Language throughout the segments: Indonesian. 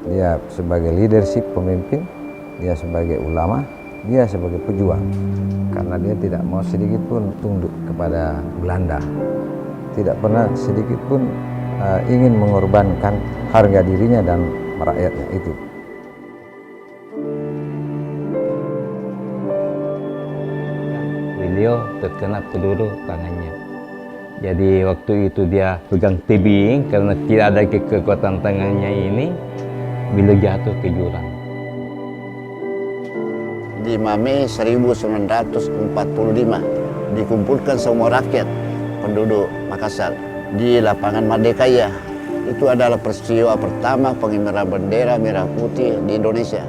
Dia sebagai leadership, pemimpin, dia sebagai ulama, dia sebagai pejuang. Karena dia tidak mau sedikit pun tunduk kepada Belanda. Tidak pernah sedikit pun ingin mengorbankan harga dirinya dan rakyatnya itu. Beliau terkena peluru tangannya. Jadi waktu itu dia pegang tebing karena tidak ada kekuatan tangannya ini, beliau jatuh ke jurang. 5 Mei 1945 dikumpulkan semua rakyat penduduk Makassar di lapangan Merdeka. Itu adalah peristiwa pertama pengibaran bendera merah putih di Indonesia.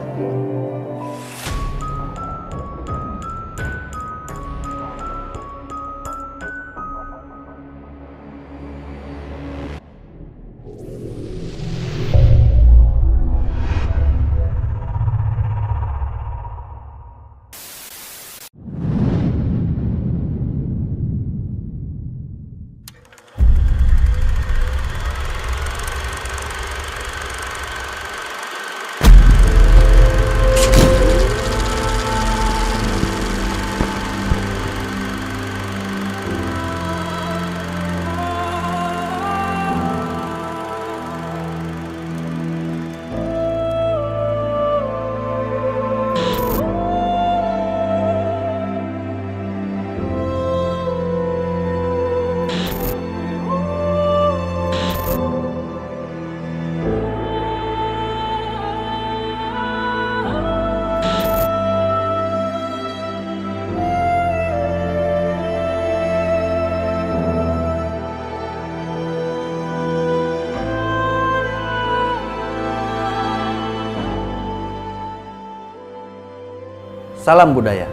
Salam budaya.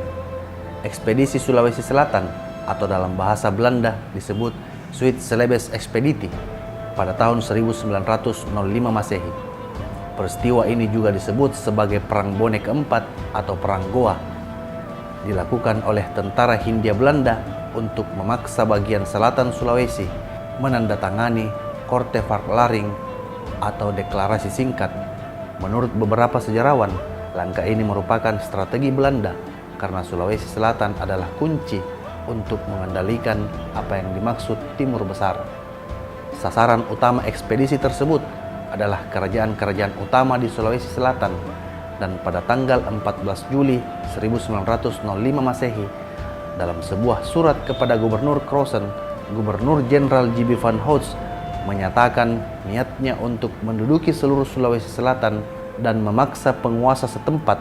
Ekspedisi Sulawesi Selatan atau dalam bahasa Belanda disebut Zuid-Celebes Expeditie pada tahun 1905 Masehi. Peristiwa ini juga disebut sebagai Perang Bone keempat atau Perang Goa. Dilakukan oleh tentara Hindia Belanda untuk memaksa bagian selatan Sulawesi menandatangani Korte Verklaring atau deklarasi singkat. Menurut beberapa sejarawan, langkah ini merupakan strategi Belanda karena Sulawesi Selatan adalah kunci untuk mengendalikan apa yang dimaksud Timur Besar. Sasaran utama ekspedisi tersebut adalah kerajaan-kerajaan utama di Sulawesi Selatan, dan pada tanggal 14 Juli 1905 Masehi, dalam sebuah surat kepada Gubernur Kroesen, Gubernur Jenderal J.B. van Houts menyatakan niatnya untuk menduduki seluruh Sulawesi Selatan dan memaksa penguasa setempat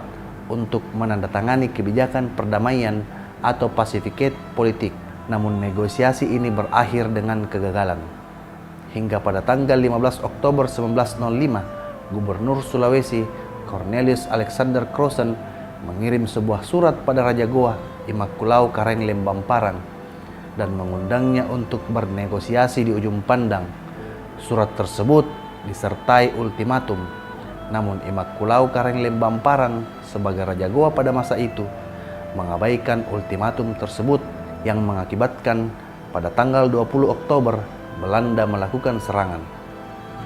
untuk menandatangani kebijakan perdamaian atau pacificate politik. Namun negosiasi ini berakhir dengan kegagalan. Hingga pada tanggal 15 Oktober 1905, Gubernur Sulawesi Cornelis Alexander Kroesen mengirim sebuah surat pada Raja Goa Immaculao Karenglem Bamparang dan mengundangnya untuk bernegosiasi di ujung pandang. Surat tersebut disertai ultimatum. Namun Immaculao Karenglem Bamparang sebagai Raja Goa pada masa itu mengabaikan ultimatum tersebut yang mengakibatkan pada tanggal 20 Oktober Belanda melakukan serangan.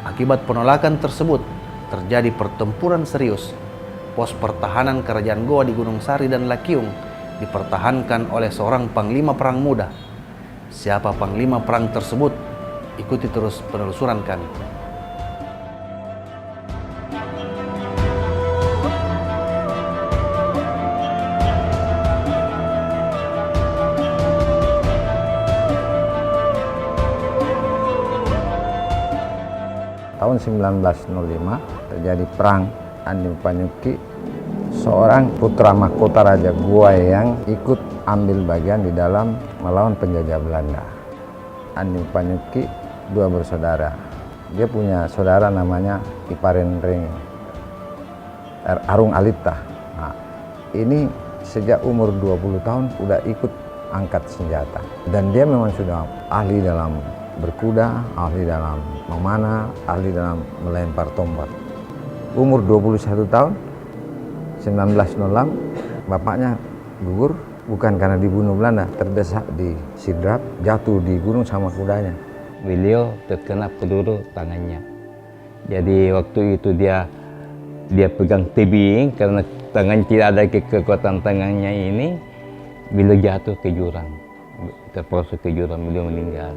Akibat penolakan tersebut terjadi pertempuran serius. Pos pertahanan Kerajaan Goa di Gunung Sari dan Lakiung dipertahankan oleh seorang panglima perang muda. Siapa panglima perang tersebut? Ikuti terus penelusuran kami. Tahun 1905 terjadi perang Andi Panyuki, seorang putra mahkota Raja Goa yang ikut ambil bagian di dalam melawan penjajah Belanda. Andi Panyuki dua bersaudara. Dia punya saudara namanya Iparen Ring Arung Alita. Nah, ini sejak umur 20 tahun udah ikut angkat senjata. Dan dia memang sudah ahli dalam berkuda, ahli dalam memanah, ahli dalam melempar tombak. Umur 21 tahun, 1906, bapaknya gugur, bukan karena dibunuh Belanda, terdesak di Sidrap, jatuh di gunung sama kudanya. Beliau terkena peluru tangannya. Jadi waktu itu dia Dia pegang tebing karena tangan tidak ada kekuatan tangannya ini, beliau jatuh ke jurang, terperosok ke jurang, beliau meninggal.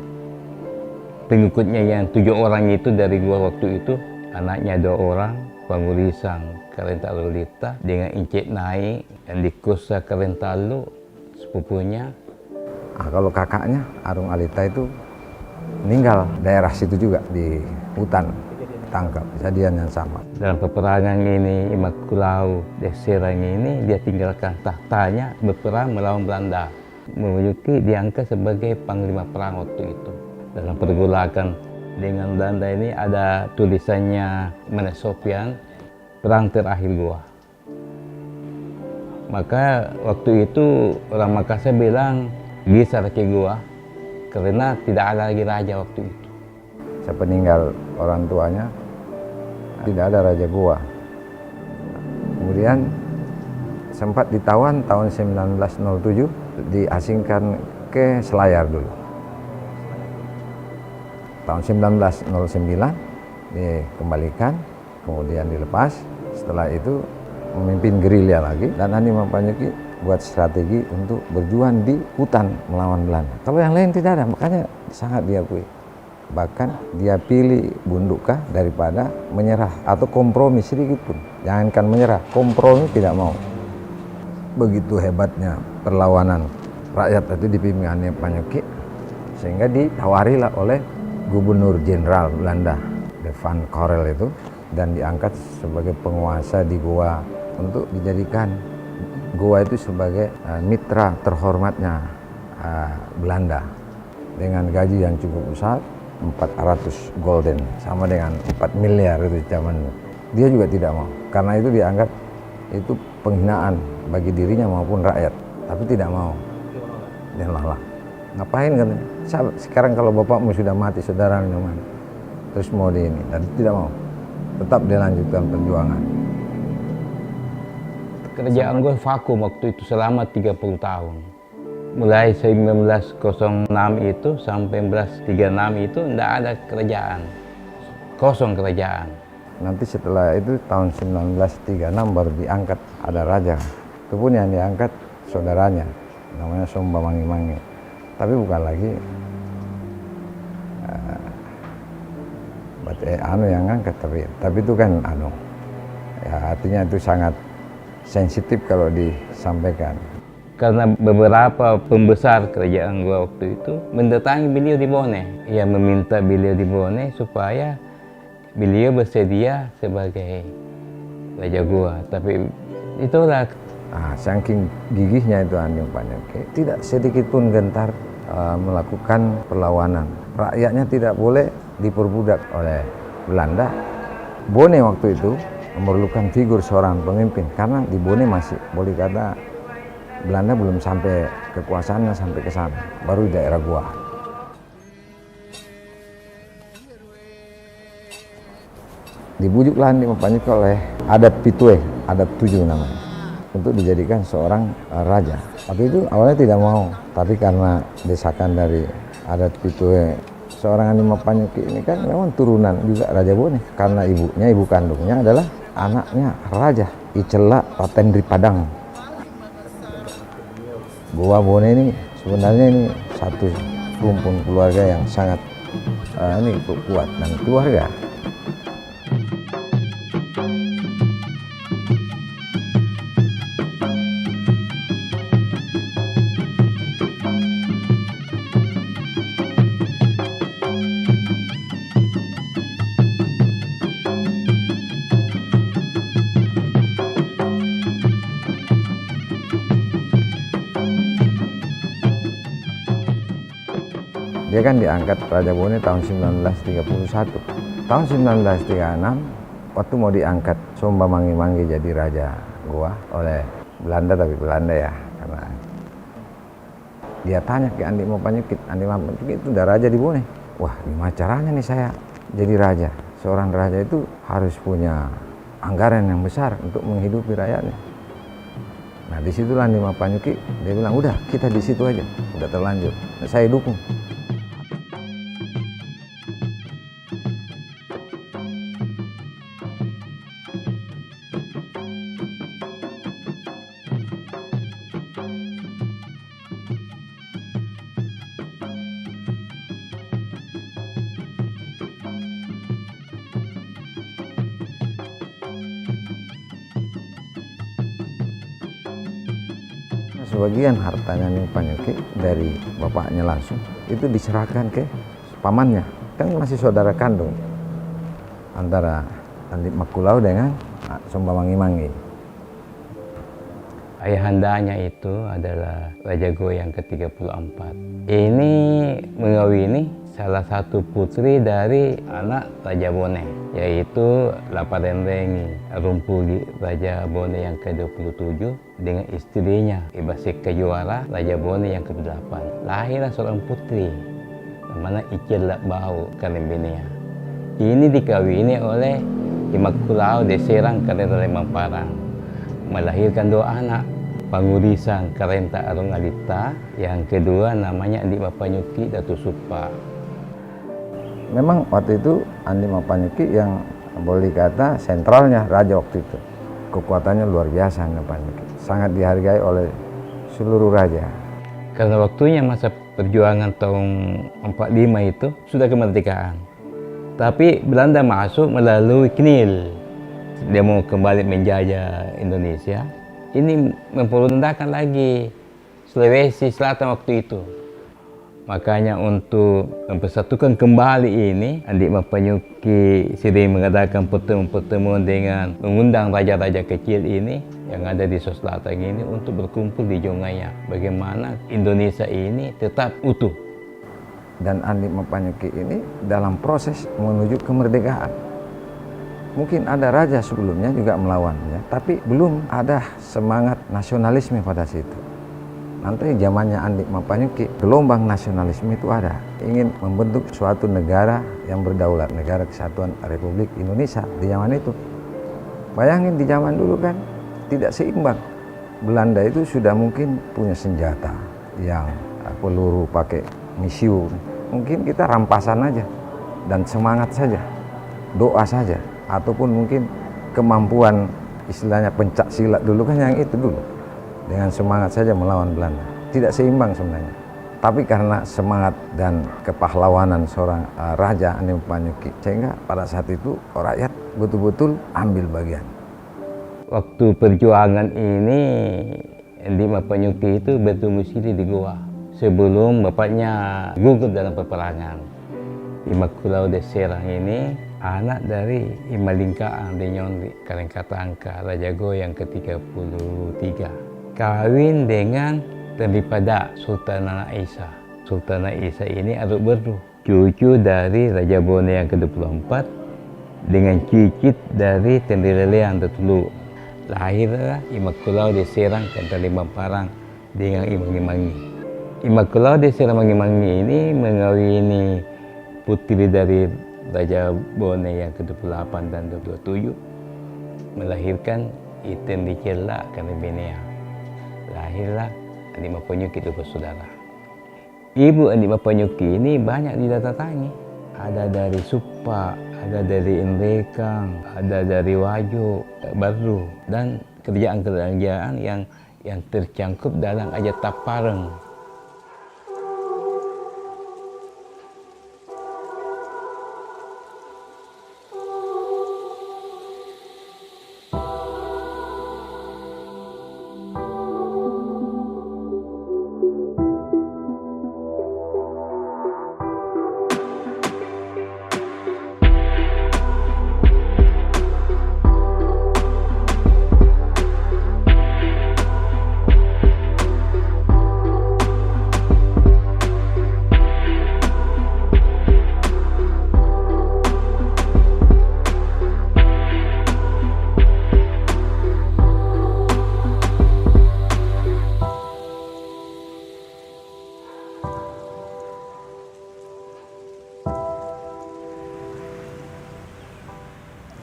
Pengikutnya yang 7 orang itu dari gua waktu itu, anaknya 2 orang, Pangurisang Karentalu Lita dengan Encik Naik yang di Kosa Karentalu, sepupunya. Nah, kalau kakaknya Arung Alita itu meninggal daerah situ juga di hutan, tangkap, kejadian yang sama. Dalam peperangan ini, Imakulau Serang ini dia tinggalkan tahtanya berperang melawan Belanda. Memiliki diangkat sebagai panglima perang waktu itu. Dalam pergolakan dengan Belanda ini ada tulisannya Menek Sopian, perang terakhir gua. Maka waktu itu orang Makassar bilang geser ke gua karena tidak ada lagi raja waktu itu. Sepeninggal orang tuanya tidak ada raja Goa. Kemudian sempat ditawan tahun 1907, diasingkan ke Selayar dulu. Tahun 1909 dikembalikan, kemudian dilepas. Setelah itu memimpin gerilya lagi, dan Andi Mappanyukki buat strategi untuk berjuang di hutan melawan Belanda. Kalau yang lain tidak ada, makanya sangat diakui. Bahkan dia pilih bundukkah daripada menyerah atau kompromi sedikit pun. Jangankan menyerah, kompromi tidak mau. Begitu hebatnya perlawanan rakyat itu dipimpin Andi Mappanyukki, sehingga ditawarilah oleh Gubernur Jenderal Belanda, De Van Corel itu, dan diangkat sebagai penguasa di Goa untuk dijadikan Goa itu sebagai mitra terhormatnya Belanda dengan gaji yang cukup besar, 400 gulden, sama dengan 4 miliar itu zaman. Dia juga tidak mau, karena itu dianggap itu penghinaan bagi dirinya maupun rakyat, tapi tidak mau. Dia nolak. Ngapain kan? Sekarang kalau bapakmu sudah mati, saudaranya mana? Terus mau di ini, dan tidak mau. Tetap dia lanjutkan perjuangan. Kerajaan gue vakum waktu itu selama 30 tahun. Mulai 1906 itu sampai 1936 itu tidak ada kerajaan. Kosong kerajaan. Nanti setelah itu tahun 1936 baru diangkat ada raja. Itu pun yang diangkat saudaranya, namanya Somba Mangi-Mangi. Tapi bukan lagi yang ngangkat, tapi itu kan ya artinya itu sangat sensitif kalau disampaikan. Karena beberapa pembesar kerajaan gua waktu itu mendatangi beliau di Bone, ya meminta beliau di Bone supaya beliau bersedia sebagai raja gua. Tapi itulah saking gigihnya itu Andi Mappanyukki, tidak sedikit pun gentar melakukan perlawanan. Rakyatnya tidak boleh diperbudak oleh Belanda. Bone waktu itu memerlukan figur seorang pemimpin, karena di Bone masih boleh kata Belanda belum sampai kekuasaannya sampai ke sana, baru di daerah Goa. Dibujuklah Andi Mappanyukki oleh adat Pitue, adat 7 namanya, untuk dijadikan seorang raja. Waktu itu awalnya tidak mau, tapi karena desakan dari adat Pitue, seorang Andi Mappanyukki ini kan memang turunan juga Raja Bone, karena ibunya, ibu kandungnya adalah anaknya Raja Icela Patendri Padang. Goa Bone ini sebenarnya ini satu rumpun keluarga yang sangat kuat dan keluarga. Dia kan diangkat Raja Bone tahun 1931. Tahun 1936, waktu mau diangkat Somba Mangi-Mangi jadi Raja Goa oleh Belanda, tapi Belanda ya, karena dia tanya ke Andi Mappanyukki itu udah raja di Bone. Wah, gimana caranya nih saya jadi raja? Seorang raja itu harus punya anggaran yang besar untuk menghidupi rakyatnya. Nah, disitulah Andi Mappanyukki, dia bilang, udah kita di situ aja, udah terlanjur, saya dukung. sebagian hartanya Andi Mapanyuki dari bapaknya langsung itu diserahkan ke pamannya, kan masih saudara kandung antara Andi Makulau dengan Somba Mangi-Mangi. Ayahandanya itu adalah Raja Goa yang ke-34. Ini mengawini salah satu putri dari anak Raja Bone, yaitu Laparenrengi Rumpugi Raja Bone yang ke-27 dengan istrinya Ibasik Kejuara Raja Bone yang ke-8. Lahirlah seorang putri namanya Icilak Bau Karembenia. Ini dikawini oleh Imakulau de Serang Karenta Lemamparang, melahirkan 2 anak, Pangurisan Karenta Arung Alita, yang kedua namanya Andi Mapanyuki Datu Supa. Memang waktu itu Andi Mapanyuki yang boleh dikata sentralnya raja waktu itu. Kekuatannya luar biasa Andi Mapanyuki, sangat dihargai oleh seluruh raja. Karena waktunya masa perjuangan tahun 45 itu sudah kemerdekaan. Tapi Belanda masuk melalui Knil. Dia mau kembali menjajah Indonesia. Ini memperundahkan lagi Sulawesi Selatan waktu itu. Makanya untuk mempersatukan kembali ini, Andi Mapanyuki sering mengadakan pertemuan-pertemuan dengan mengundang raja-raja kecil ini yang ada di Sulawesi Selatan ini untuk berkumpul di Jongaya. Bagaimana Indonesia ini tetap utuh. Dan Andi Mapanyuki ini dalam proses menuju kemerdekaan. Mungkin ada raja sebelumnya juga melawannya, tapi belum ada semangat nasionalisme pada situ. Nanti zamannya Andi Mapanyuki, gelombang nasionalisme itu ada. Ingin membentuk suatu negara yang berdaulat, negara kesatuan Republik Indonesia di zaman itu. Bayangin di zaman dulu kan tidak seimbang. Belanda itu sudah mungkin punya senjata yang peluru pakai misiu. Mungkin kita rampasan aja dan semangat saja, doa saja. Ataupun mungkin kemampuan istilahnya pencak silat dulu kan yang itu dulu. Dengan semangat saja melawan Belanda. Tidak seimbang sebenarnya. Tapi karena semangat dan kepahlawanan seorang raja Andi Mapanyuki, sehingga pada saat itu rakyat betul-betul ambil bagian. Waktu perjuangan ini, Andi Mapanyuki itu berdomisili di Goa. Sebelum bapaknya gugur dalam peperangan. Imakulau de Serang ini anak dari Imalingkaan de Nyonri, Karangkatangka, Raja Goa yang ke-33. Kawin dengan daripada Sultanana Isa. Sultanana Isa ini aduk berdu, cucu dari Raja Bone yang ke-24 dengan cicit dari Tendilelean Tetulu. Lahirlah Imakulau de Serang Karenta Lemamparang dengan Imangi-Mangi. Imakulau de Serang Mangi-Mangi ini mengawini putri dari Raja Bone yang ke-28 dan ke-27, melahirkan Iten Dicela Karembenia. Lahirlah Andi Mapanyuki itu bersaudara. Ibu Andi Mapanyuki ini banyak didatangi. Ada dari Supa, ada dari Indrekang, ada dari Wajo, Baru, dan kerajaan-kerajaan yang tercangkup dalam Aja Tapareng.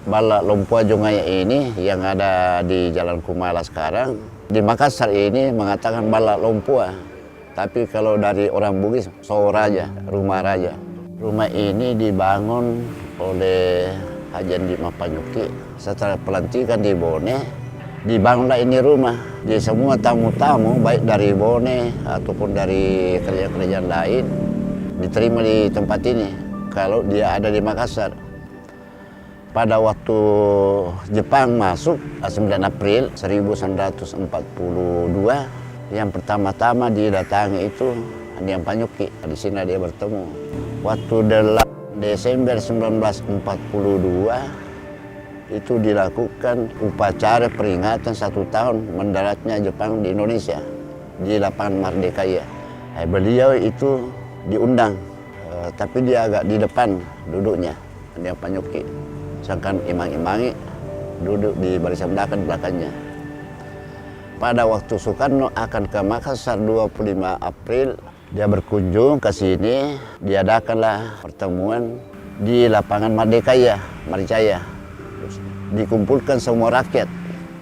Balak Lompua Jongaya ini yang ada di Jalan Kumala sekarang, di Makassar ini mengatakan Balak Lompua. Tapi kalau dari orang Bugis, Soraja, rumah raja. Rumah ini dibangun oleh Haji Andi Mapanyuki. Setelah pelantikan di Bone, dibangunlah ini rumah. Jadi semua tamu-tamu, baik dari Bone ataupun dari kerajaan-kerajaan lain, diterima di tempat ini. Kalau dia ada di Makassar. Pada waktu Jepang masuk 9 April 1942, Yang pertama-tama didatangi itu Andiam Panyuki. Di sini dia bertemu. Waktu 8 Desember 1942 itu dilakukan upacara peringatan 1 tahun mendaratnya Jepang di Indonesia di lapangan Mardekaya. Beliau itu diundang, tapi dia agak di depan duduknya, Andiam Panyuki. Sedangkan imang-imangi duduk di barisan belakangnya. Pada waktu Soekarno akan ke Makassar 25 April, dia berkunjung ke sini, diadakanlah pertemuan di lapangan Mardekaya, Maricaya. Dikumpulkan semua rakyat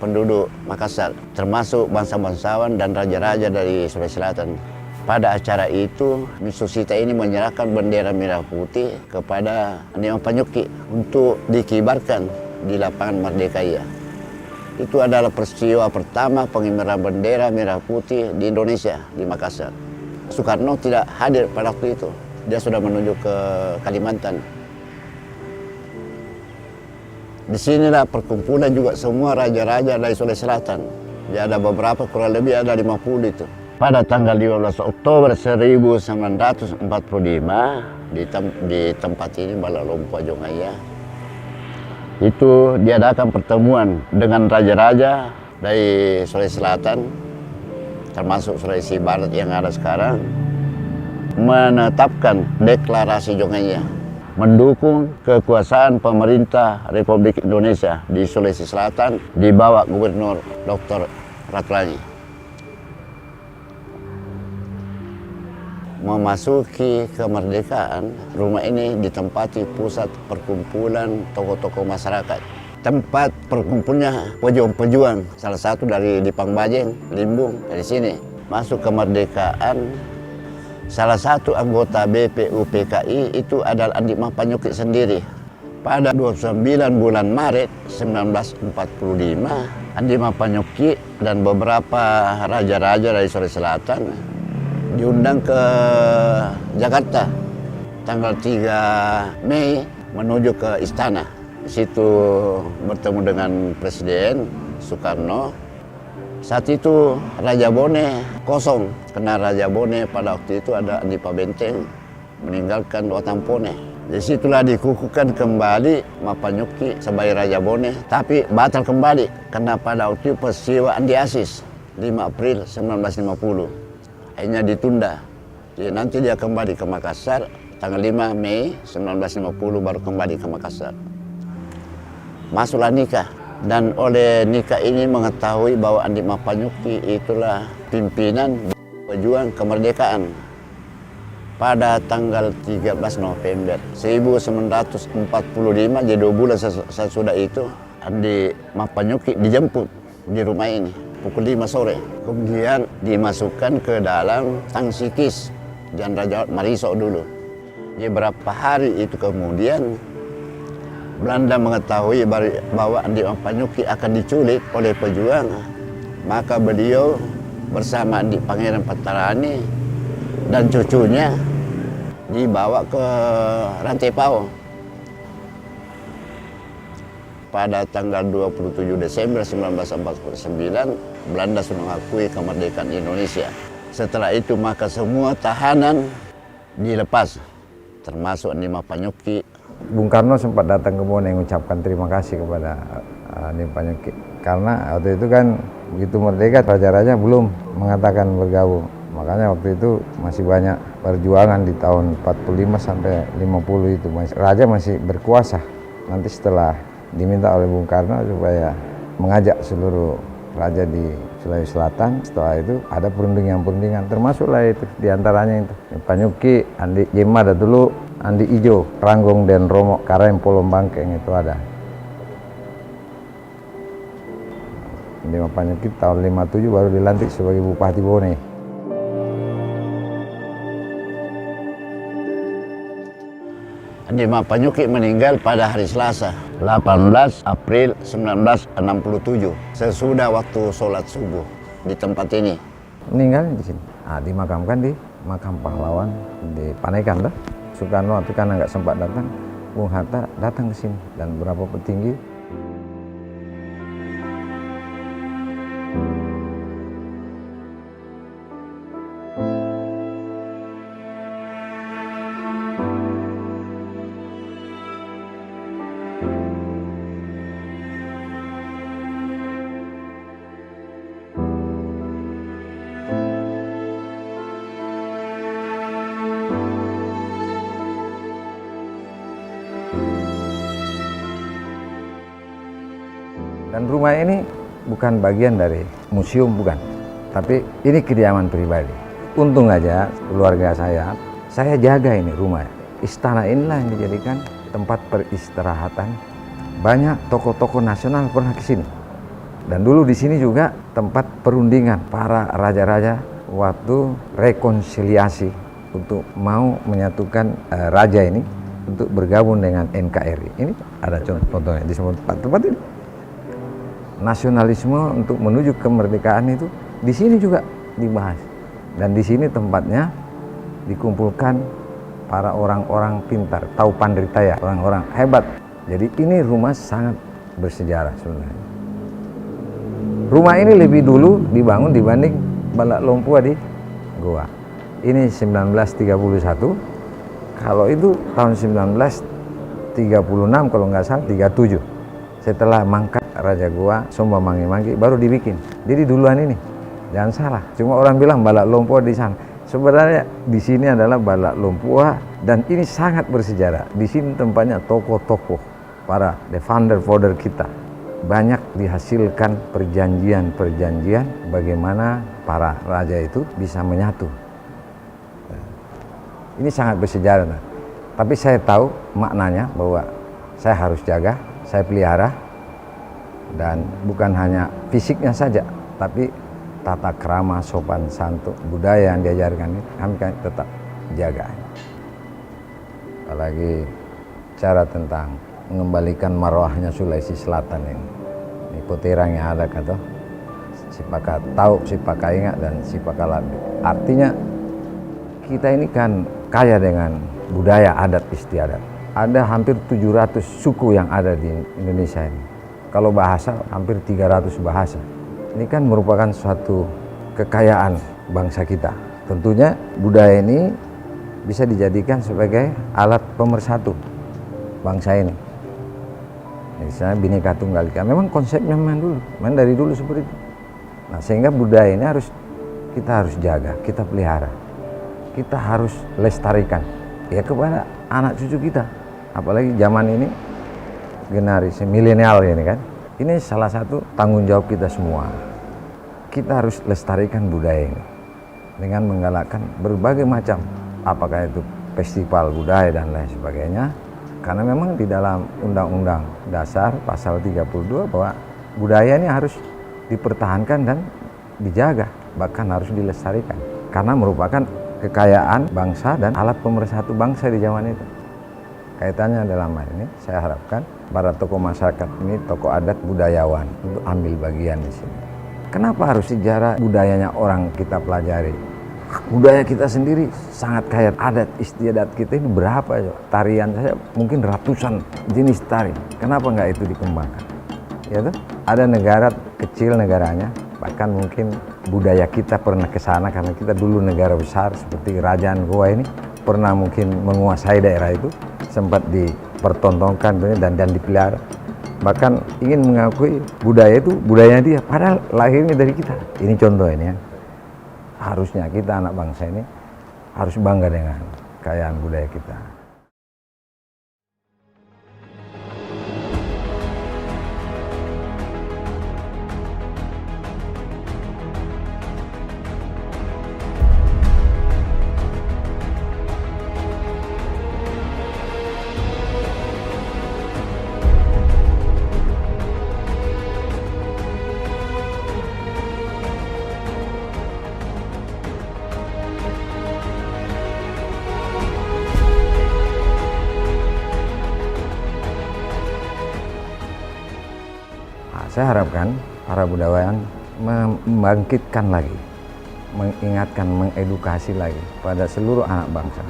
penduduk Makassar, termasuk bangsa-bangsawan dan raja-raja dari Sulawesi Selatan. Pada acara itu, Mitsusita ini menyerahkan bendera merah putih kepada Andiam Panyuki untuk dikibarkan di lapangan Mardekaya. Itu adalah peristiwa pertama pengibaran bendera merah putih di Indonesia, di Makassar. Soekarno tidak hadir pada waktu itu. Dia sudah menuju ke Kalimantan. Di sinilah perkumpulan juga semua raja-raja dari Sulawesi Selatan. Ya, ada beberapa, kurang lebih ada 50 itu. Pada tanggal 15 Oktober 1945 di tempat ini, Balak Lompua Jongaya, itu diadakan pertemuan dengan raja-raja dari Sulawesi Selatan, termasuk Sulawesi Barat yang ada sekarang, menetapkan deklarasi Jongaya, mendukung kekuasaan pemerintah Republik Indonesia di Sulawesi Selatan di bawah Gubernur Dr. Ratulangi. Memasuki kemerdekaan, rumah ini ditempati pusat perkumpulan tokoh-tokoh masyarakat. Tempat perkumpulannya pejuang-pejuang, salah satu dari Dipang Bajeng, Limbung, dari sini. Masuk kemerdekaan, salah satu anggota BPUPKI itu adalah Andiam Panyuki sendiri. Pada 29 bulan Maret 1945, Andiam Panyuki dan beberapa raja-raja dari Sulawesi Selatan diundang ke Jakarta tanggal 3 Mei menuju ke istana. Di situ bertemu dengan Presiden Soekarno. Saat itu Raja Bone kosong, karena Raja Bone pada waktu itu ada Andipa Benteng meninggalkan Watampone. Di situlah dikukuhkan kembali Mapanyuki sebagai Raja Bone, tapi batal kembali karena pada waktu itu peristiwa Andi Asis 5 April 1950. Akhirnya ditunda. Jadi nanti dia kembali ke Makassar tanggal 5 Mei 1950 baru kembali ke Makassar. Masuklah nikah, dan oleh nikah ini mengetahui bahwa Andiam Panyuki itulah pimpinan pejuang kemerdekaan. Pada tanggal 13 November 1945, jadi 2 bulan sesudah itu, Andiam Panyuki dijemput di rumah ini pukul 5 sore. Kemudian dimasukkan ke dalam Tangsikis, Jalan Raja Mariso dulu. Jadi berapa hari itu kemudian, Belanda mengetahui bahwa Andiam Panyuki akan diculik oleh pejuang. Maka beliau bersama Pangeran Patarani dan cucunya dibawa ke Rantepao. Pada tanggal 27 Desember 1949, Belanda sudah mengakui kemerdekaan Indonesia. Setelah itu maka semua tahanan dilepas, termasuk Andiam Panyuki. Bung Karno sempat datang ke Bone mengucapkan terima kasih kepada Andiam Panyuki. Karena waktu itu kan begitu merdeka, raja-raja belum mengatakan bergabung. Makanya waktu itu masih banyak perjuangan di tahun 45 sampai 50 itu. Raja masih berkuasa. Nanti setelah diminta oleh Bung Karno supaya mengajak seluruh raja di Sulawesi Selatan, setelah itu ada perundingan-perundingan, termasuklah itu diantaranya itu Panyuki, Andi Jema ada dulu, Andi Ijo, Ranggong dan Romo Karem Polom Bangkeng itu ada. Andiam Panyuki tahun 57 baru dilantik sebagai Bupati Bone. Andiam Panyuki meninggal pada hari Selasa, 18 April 1967, sesudah waktu sholat subuh di tempat ini. Meninggal di sini. Dimakamkan di makam pahlawan di Panekan dah. Soekarno itu karena nggak sempat datang, Bung Hatta datang ke sini dan beberapa petinggi. Dan rumah ini bukan bagian dari museum, bukan. Tapi ini kediaman pribadi. Untung aja keluarga saya jaga ini rumah. Istana inilah yang dijadikan tempat peristirahatan. Banyak tokoh-tokoh nasional pernah ke sini. Dan dulu di sini juga tempat perundingan para raja-raja waktu rekonsiliasi untuk mau menyatukan raja ini untuk bergabung dengan NKRI. Ini ada contohnya di semua tempat ini. Nasionalisme untuk menuju kemerdekaan itu di sini juga dibahas. Dan di sini tempatnya dikumpulkan para orang-orang pintar, tahu pandritaya, orang-orang hebat. Jadi ini rumah sangat bersejarah sebenarnya. Rumah ini lebih dulu dibangun dibanding Balak Lompua di Goa. Ini 1931. Kalau itu tahun 1936 kalau nggak salah 37. Setelah mangkat Raja Goa Somba Manggi baru dibikin. Jadi duluan ini. Jangan salah. Cuma orang bilang Balak Lompua di sana. Sebenarnya di sini adalah Balak Lompua dan ini sangat bersejarah. Di sini tempatnya tokoh-tokoh para the founder kita. Banyak dihasilkan perjanjian-perjanjian bagaimana para raja itu bisa menyatu. Ini sangat bersejarah. Tapi saya tahu maknanya bahwa saya harus jaga, saya pelihara. Dan bukan hanya fisiknya saja, tapi tata krama, sopan santun, budaya yang diajarkan ini kami tetap jaga. Apalagi cara tentang mengembalikan marwahnya Sulawesi Selatan ini. Ini puterang yang ada kata Sipaka tahu, Sipaka ingat dan Sipaka labi. Artinya kita ini kan kaya dengan budaya adat istiadat. Ada hampir 700 suku yang ada di Indonesia ini. Kalau bahasa hampir 300 bahasa. Ini kan merupakan suatu kekayaan bangsa kita. Tentunya budaya ini bisa dijadikan sebagai alat pemersatu bangsa ini. Misalnya Bhinneka Tunggal Ika. Memang konsepnya memang dari dulu seperti itu. Nah, sehingga budaya ini kita harus jaga, kita pelihara. Kita harus lestarikan ya kepada anak cucu kita. Apalagi zaman ini generasi milenial ini kan. Ini salah satu tanggung jawab kita semua. Kita harus lestarikan budaya ini dengan menggalakkan berbagai macam, apakah itu festival budaya dan lain sebagainya. Karena memang di dalam Undang-Undang Dasar pasal 32 bahwa budaya ini harus dipertahankan dan dijaga, bahkan harus dilestarikan. Karena merupakan kekayaan bangsa dan alat pemersatu bangsa di zaman itu. Kaitannya dalam hal ini, saya harapkan para tokoh masyarakat ini, tokoh adat budayawan untuk ambil bagian di sini. Kenapa harus sejarah budayanya orang kita pelajari? Budaya kita sendiri sangat kaya, adat istiadat kita ini berapa ya? Tarian saya mungkin ratusan jenis tari. Kenapa nggak itu dikembangkan? Ya tuh, ada negara kecil negaranya, bahkan mungkin budaya kita pernah ke sana karena kita dulu negara besar seperti Kerajaan Goa ini pernah mungkin menguasai daerah itu, sempat dipertontonkan dan dipelihara. Bahkan ingin mengakui budaya itu budayanya dia, padahal lahirnya dari kita. Ini contoh ini ya. Harusnya kita anak bangsa ini harus bangga dengan kekayaan budaya kita. Saya harapkan para budayawan membangkitkan lagi, mengingatkan, mengedukasi lagi pada seluruh anak bangsa.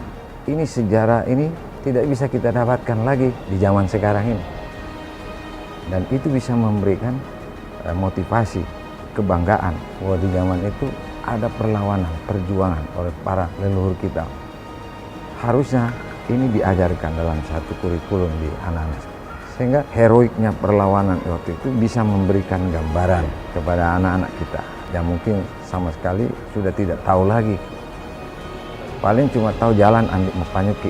Ini sejarah ini tidak bisa kita dapatkan lagi di zaman sekarang ini. Dan itu bisa memberikan motivasi, kebanggaan bahwa di zaman itu ada perlawanan, perjuangan oleh para leluhur kita. Harusnya ini diajarkan dalam satu kurikulum di anak-anak. Sehingga heroiknya perlawanan waktu itu bisa memberikan gambaran kepada anak-anak kita yang mungkin sama sekali sudah tidak tahu lagi. Paling cuma tahu jalan Andi Mapanyuki.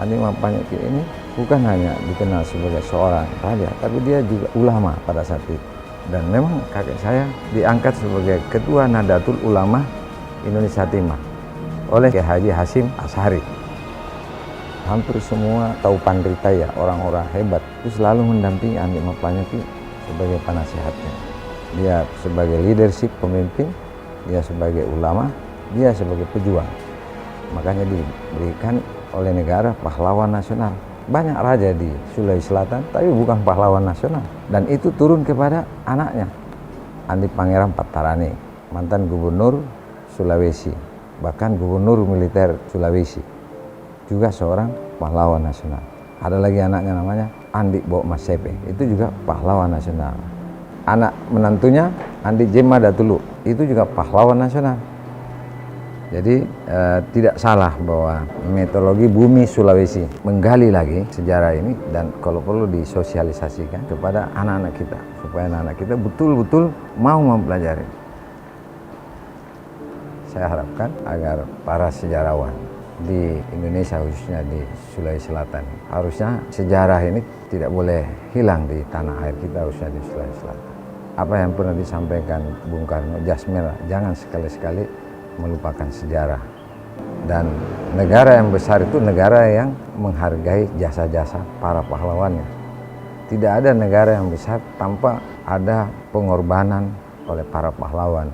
Andi Mapanyuki ini bukan hanya dikenal sebagai seorang raja, tapi dia juga ulama pada saat itu. Dan memang kakek saya diangkat sebagai Ketua Nahdlatul Ulama Indonesia Timur oleh Kiai Haji Hasyim Asy'ari. Hampir semua tahu pandrita ya, orang-orang hebat itu selalu mendampingi Andi Mappanyukki sebagai penasehatnya. Dia sebagai leadership pemimpin, dia sebagai ulama, dia sebagai pejuang. Makanya diberikan oleh negara pahlawan nasional. Banyak raja di Sulawesi Selatan, tapi bukan pahlawan nasional. Dan itu turun kepada anaknya, Andi Pangeran Patarani, mantan gubernur Sulawesi, bahkan gubernur militer Sulawesi, juga seorang pahlawan nasional. Ada lagi anaknya namanya Andi Bok Masepe, itu juga pahlawan nasional. Anak menantunya Andi Jema Datulu, itu juga pahlawan nasional. Jadi tidak salah bahwa mitologi bumi Sulawesi menggali lagi sejarah ini, dan kalau perlu disosialisasikan kepada anak-anak kita, supaya anak-anak kita betul-betul mau mempelajari. Saya harapkan agar para sejarawan di Indonesia, khususnya di Sulawesi Selatan, harusnya sejarah ini tidak boleh hilang di tanah air kita, khususnya di Sulawesi Selatan. Apa yang pernah disampaikan Bung Karno, jas merah, jangan sekali-sekali melupakan sejarah. Dan negara yang besar itu negara yang menghargai jasa-jasa para pahlawannya. Tidak ada negara yang besar tanpa ada pengorbanan oleh para pahlawan.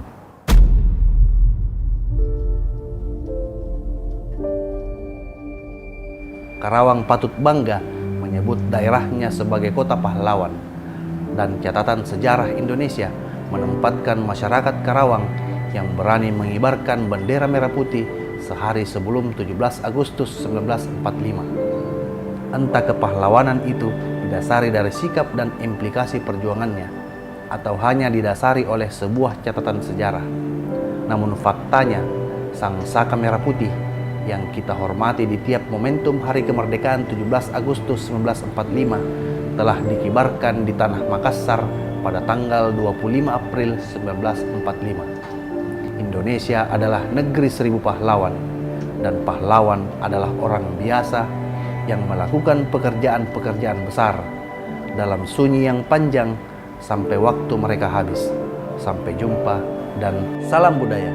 Karawang patut bangga menyebut daerahnya sebagai kota pahlawan, dan catatan sejarah Indonesia menempatkan masyarakat Karawang yang berani mengibarkan bendera merah putih sehari sebelum 17 Agustus 1945. Entah kepahlawanan itu didasari dari sikap dan implikasi perjuangannya, atau hanya didasari oleh sebuah catatan sejarah. Namun faktanya, Sang Saka Merah Putih yang kita hormati di tiap momentum Hari Kemerdekaan 17 Agustus 1945 telah dikibarkan di tanah Makassar pada tanggal 25 April 1945. Indonesia adalah negeri 1000 pahlawan, dan pahlawan adalah orang biasa yang melakukan pekerjaan-pekerjaan besar dalam sunyi yang panjang sampai waktu mereka habis. Sampai jumpa dan salam budaya.